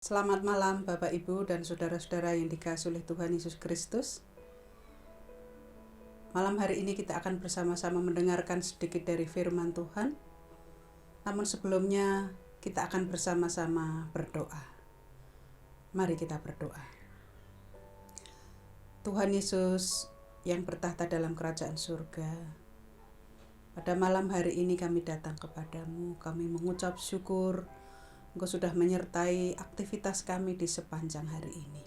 Selamat malam Bapak Ibu dan saudara-saudara yang dikasihi oleh Tuhan Yesus Kristus. Malam hari ini kita akan bersama-sama mendengarkan sedikit dari firman Tuhan. Namun sebelumnya kita akan bersama-sama berdoa. Mari kita berdoa. Tuhan Yesus yang bertahta dalam kerajaan surga, pada malam hari ini kami datang kepadamu, kami mengucap syukur Engkau sudah menyertai aktivitas kami di sepanjang hari ini.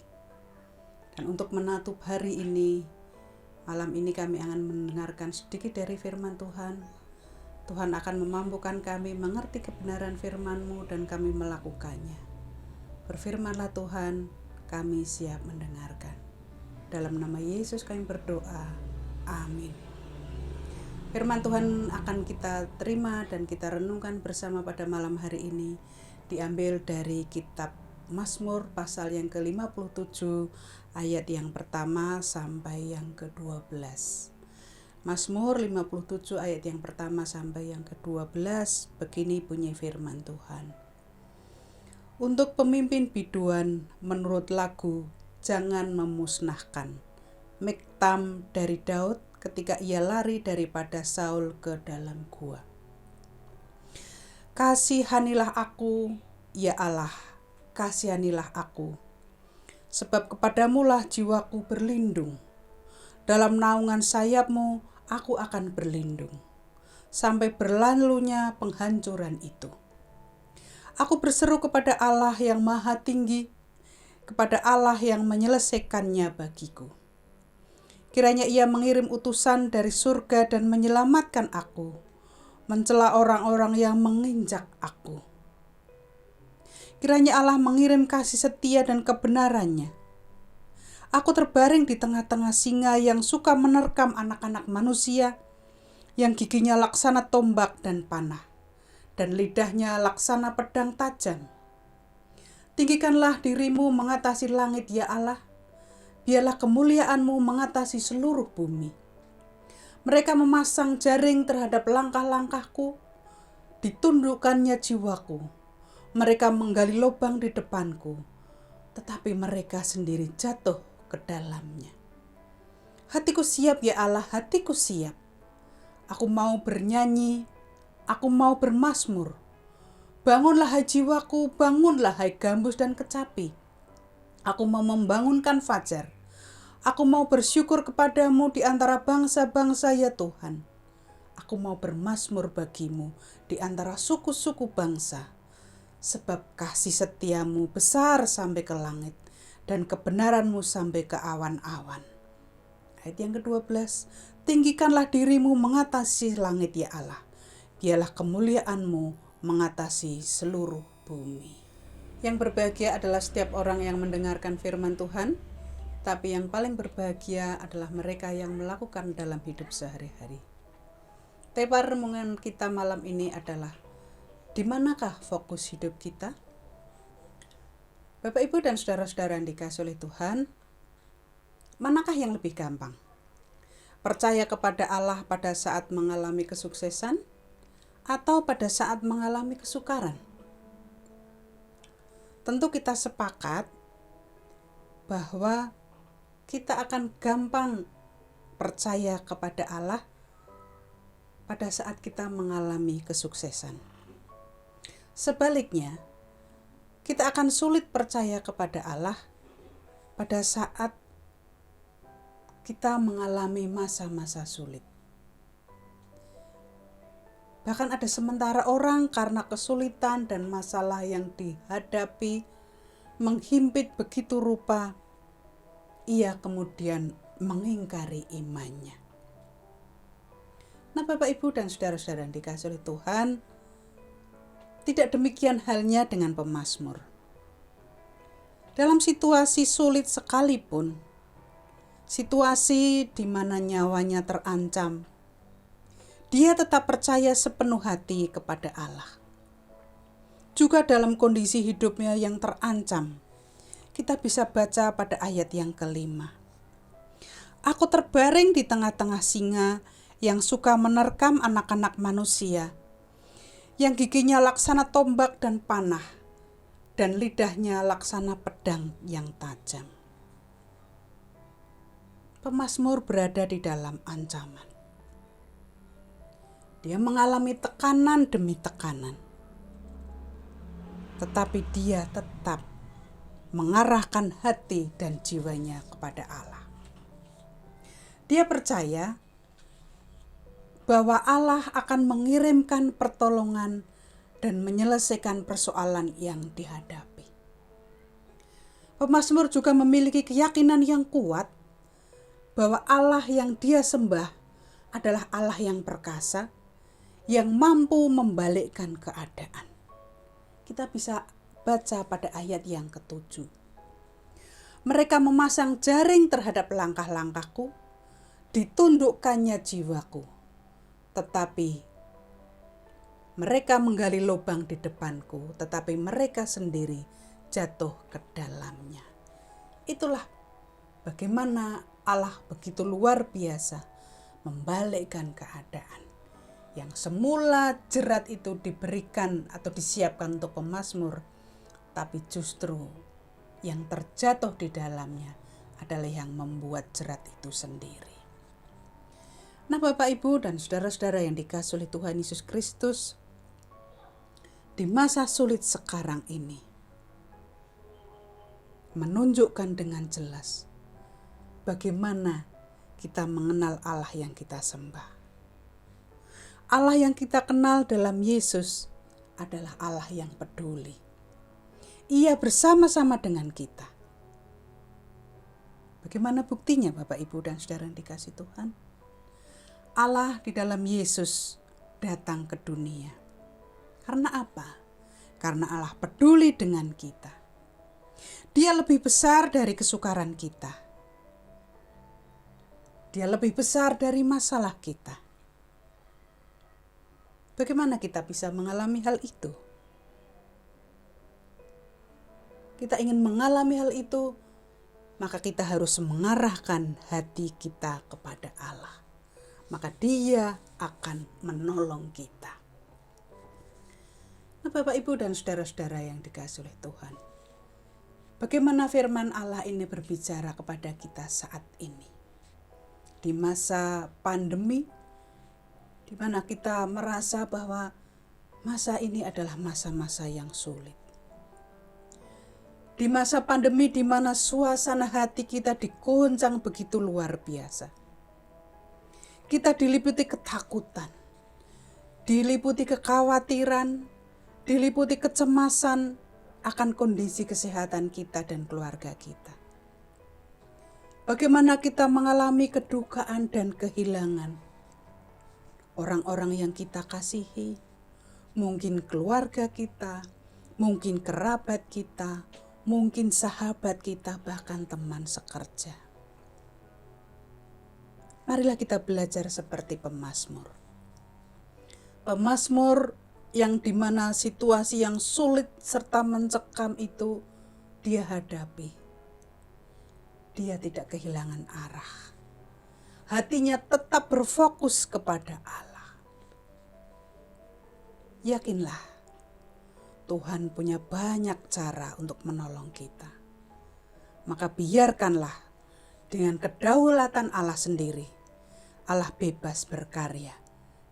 Dan untuk menutup hari ini, malam ini kami akan mendengarkan sedikit dari firman Tuhan. Tuhan akan memampukan kami mengerti kebenaran firman-Mu dan kami melakukannya. Berfirmanlah Tuhan, kami siap mendengarkan. Dalam nama Yesus kami berdoa. Amin. Firman Tuhan akan kita terima dan kita renungkan bersama pada malam hari ini. Diambil dari kitab Mazmur pasal yang ke-57 ayat yang pertama sampai yang ke-12. Mazmur 57 ayat yang pertama sampai yang ke-12, begini bunyi firman Tuhan. Untuk pemimpin biduan menurut lagu, jangan memusnahkan. Miktam dari Daud ketika ia lari daripada Saul ke dalam gua. Kasihanilah aku, ya Allah, kasihanilah aku. Sebab kepadamulah jiwaku berlindung. Dalam naungan sayap-Mu, aku akan berlindung. Sampai berlalunya penghancuran itu. Aku berseru kepada Allah yang maha tinggi, kepada Allah yang menyelesaikannya bagiku. Kiranya Ia mengirim utusan dari surga dan menyelamatkan aku, mencela orang-orang yang menginjak aku. Kiranya Allah mengirim kasih setia dan kebenarannya. Aku terbaring di tengah-tengah singa yang suka menerkam anak-anak manusia, yang giginya laksana tombak dan panah, dan lidahnya laksana pedang tajam. Tinggikanlah dirimu mengatasi langit, ya Allah. Biarlah kemuliaan-Mu mengatasi seluruh bumi. Mereka memasang jaring terhadap langkah-langkahku, ditundukkannya jiwaku. Mereka menggali lubang di depanku, tetapi mereka sendiri jatuh ke dalamnya. Hatiku siap, ya Allah, hatiku siap. Aku mau bernyanyi, aku mau bermazmur. Bangunlah hai jiwaku, bangunlah hai gambus dan kecapi. Aku mau membangunkan fajar. Aku mau bersyukur kepadamu di antara bangsa-bangsa, ya Tuhan. Aku mau bermazmur bagimu di antara suku-suku bangsa. Sebab kasih setiamu besar sampai ke langit dan kebenaranmu sampai ke awan-awan. Ayat yang ke-12. Tinggikanlah dirimu mengatasi langit, ya Allah. Biarlah kemuliaanmu mengatasi seluruh bumi. Yang berbahagia adalah setiap orang yang mendengarkan firman Tuhan. Tapi yang paling berbahagia adalah mereka yang melakukan dalam hidup sehari-hari. Tema renungan kita malam ini adalah, di manakah fokus hidup kita? Bapak, Ibu, dan saudara-saudara yang dikasihi oleh Tuhan, manakah yang lebih gampang? Percaya kepada Allah pada saat mengalami kesuksesan atau pada saat mengalami kesukaran? Tentu kita sepakat bahwa kita akan gampang percaya kepada Allah pada saat kita mengalami kesuksesan. Sebaliknya, kita akan sulit percaya kepada Allah pada saat kita mengalami masa-masa sulit. Bahkan ada sementara orang karena kesulitan dan masalah yang dihadapi menghimpit begitu rupa, ia kemudian mengingkari imannya. Nah, Bapak, Ibu, dan saudara-saudara yang dikasihi oleh Tuhan, tidak demikian halnya dengan pemazmur. Dalam situasi sulit sekalipun, situasi di mana nyawanya terancam, dia tetap percaya sepenuh hati kepada Allah. Juga dalam kondisi hidupnya yang terancam, kita bisa baca pada ayat yang ke-5. Aku terbaring di tengah-tengah singa yang suka menerkam anak-anak manusia, yang giginya laksana tombak dan panah, dan lidahnya laksana pedang yang tajam. Pemazmur berada di dalam ancaman. Dia mengalami tekanan demi tekanan. Tetapi dia tetap mengarahkan hati dan jiwanya kepada Allah. Dia percaya bahwa Allah akan mengirimkan pertolongan dan menyelesaikan persoalan yang dihadapi. Pemazmur juga memiliki keyakinan yang kuat bahwa Allah yang dia sembah adalah Allah yang perkasa, yang mampu membalikkan keadaan. Kita bisa baca pada ayat yang ke-7. Mereka memasang jaring terhadap langkah-langkahku, ditundukkannya jiwaku. Tetapi mereka menggali lubang di depanku, tetapi mereka sendiri jatuh ke dalamnya. Itulah bagaimana Allah begitu luar biasa membalikkan keadaan. Yang semula jerat itu diberikan atau disiapkan untuk pemazmur, tapi justru yang terjatuh di dalamnya adalah yang membuat jerat itu sendiri. Nah, Bapak, Ibu, dan saudara-saudara yang dikasihi oleh Tuhan Yesus Kristus, di masa sulit sekarang ini menunjukkan dengan jelas bagaimana kita mengenal Allah yang kita sembah. Allah yang kita kenal dalam Yesus adalah Allah yang peduli. Ia bersama-sama dengan kita. Bagaimana buktinya, Bapak, Ibu, dan saudara yang dikasihi Tuhan? Allah di dalam Yesus datang ke dunia. Karena apa? Karena Allah peduli dengan kita. Dia lebih besar dari kesukaran kita. Dia lebih besar dari masalah kita. Bagaimana kita bisa mengalami hal itu? Kita ingin mengalami hal itu, maka kita harus mengarahkan hati kita kepada Allah. Maka Dia akan menolong kita. Nah, Bapak, Ibu, dan saudara-saudara yang dikasihi oleh Tuhan, bagaimana firman Allah ini berbicara kepada kita saat ini? Di masa pandemi, di mana kita merasa bahwa masa ini adalah masa-masa yang sulit. Di masa pandemi di mana suasana hati kita diguncang begitu luar biasa. Kita diliputi ketakutan, diliputi kekhawatiran, diliputi kecemasan akan kondisi kesehatan kita dan keluarga kita. Bagaimana kita mengalami kedukaan dan kehilangan orang-orang yang kita kasihi, mungkin keluarga kita, mungkin kerabat kita, mungkin sahabat kita, bahkan teman sekerja. Marilah kita belajar seperti pemazmur. Pemazmur yang dimana situasi yang sulit serta mencekam itu dia hadapi. Dia tidak kehilangan arah. Hatinya tetap berfokus kepada Allah. Yakinlah, Tuhan punya banyak cara untuk menolong kita. Maka biarkanlah dengan kedaulatan Allah sendiri, Allah bebas berkarya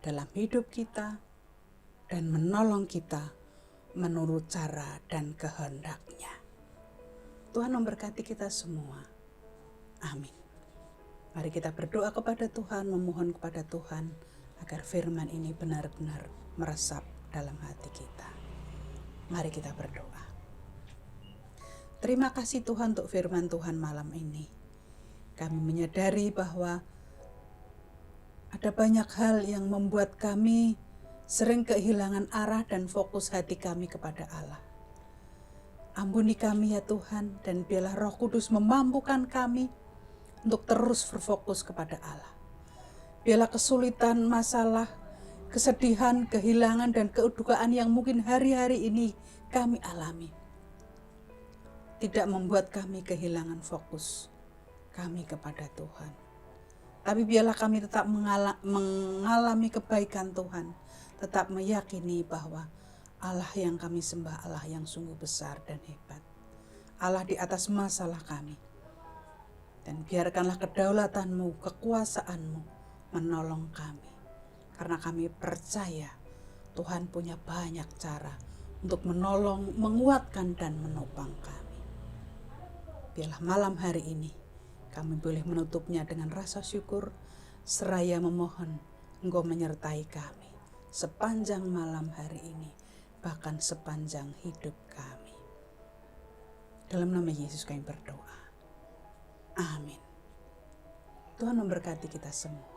dalam hidup kita dan menolong kita menurut cara dan kehendak-Nya. Tuhan memberkati kita semua. Amin. Mari kita berdoa kepada Tuhan, memohon kepada Tuhan agar firman ini benar-benar meresap dalam hati kita. Mari kita berdoa. Terima kasih Tuhan untuk firman Tuhan malam ini. Kami menyadari bahwa ada banyak hal yang membuat kami sering kehilangan arah dan fokus hati kami kepada Allah. Ampuni kami ya Tuhan, dan biarlah Roh Kudus memampukan kami untuk terus berfokus kepada Allah. Biarlah kesulitan, masalah, kesedihan, kehilangan, dan kedukaan yang mungkin hari-hari ini kami alami tidak membuat kami kehilangan fokus kami kepada Tuhan. Tapi biarlah kami tetap mengalami kebaikan Tuhan, tetap meyakini bahwa Allah yang kami sembah, Allah yang sungguh besar dan hebat. Allah di atas masalah kami. Dan biarkanlah kedaulatan-Mu, kekuasaan-Mu menolong kami. Karena kami percaya Tuhan punya banyak cara untuk menolong, menguatkan, dan menopang kami. Biarlah malam hari ini kami boleh menutupnya dengan rasa syukur, seraya memohon Engkau menyertai kami sepanjang malam hari ini, bahkan sepanjang hidup kami. Dalam nama Yesus kami berdoa. Amin. Tuhan memberkati kita semua.